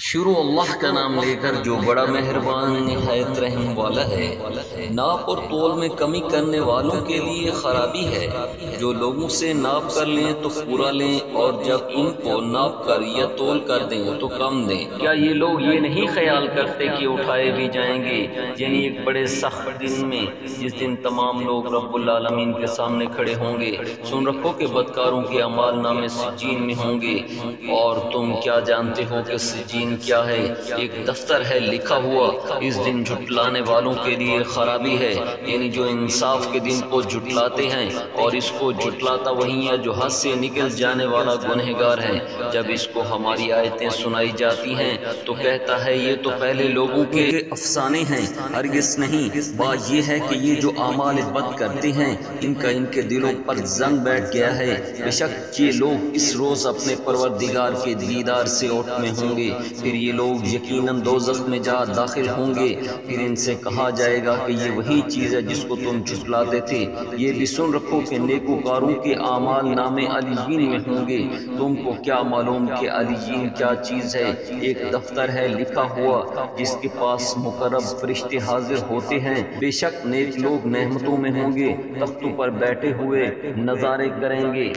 شروع اللہ کا نام لے کر جو بڑا مہربان نہایت رحم والا ہے۔ ناپ اور تول میں کمی کرنے والوں کے لیے خرابی ہے۔ جو لوگوں سے ناپ کر لیں تو پورا لیں، اور جب ان کو ناپ کر یا تول کر دیں تو کم دیں۔ کیا یہ لوگ یہ نہیں خیال کرتے کہ اٹھائے بھی جائیں گے، یعنی ایک بڑے سخت دن میں، جس دن تمام لوگ رب العالمین کے سامنے کھڑے ہوں گے۔ سن رکھو کہ بدکاروں کے اعمال نامے سجین میں ہوں گے، اور تم کیا جانتے ہو کہ سجین کیا ہے؟ ایک دفتر ہے لکھا ہوا۔ اس دن جھٹلانے والوں کے لیے خرابی ہے، یعنی جو انصاف کے دن کو جھٹلاتے ہیں، اور اس کو جھٹلاتا وہی ہے جو حد سے نکل جانے والا گنہگار ہے۔ جب اس کو ہماری آیتیں سنائی جاتی ہیں تو کہتا ہے یہ تو پہلے لوگوں کے افسانے ہیں، ہرگز نہیں۔ بات یہ ہے کہ یہ جو اعمال بد کرتے ہیں ان کا ان کے دلوں پر زنگ بیٹھ گیا ہے۔ بے شک یہ لوگ اس روز اپنے پروردگار کے دیدار سے اوٹ میں ہوں گے، پھر یہ لوگ یقیناً دوزخ میں جا داخل ہوں گے۔ پھر ان سے کہا جائے گا کہ یہ وہی چیز ہے جس کو تم جھٹلاتے تھے۔ یہ بھی سن رکھو کہ نیکوکاروں کے اعمال نامے علیین میں ہوں گے۔ تم کو کیا معلوم کہ علیین کیا چیز ہے؟ ایک دفتر ہے لکھا ہوا جس کے پاس مقرب فرشتے حاضر ہوتے ہیں۔ بے شک نیک لوگ نعمتوں میں ہوں گے، تختوں پر بیٹھے ہوئے نظارے کریں گے۔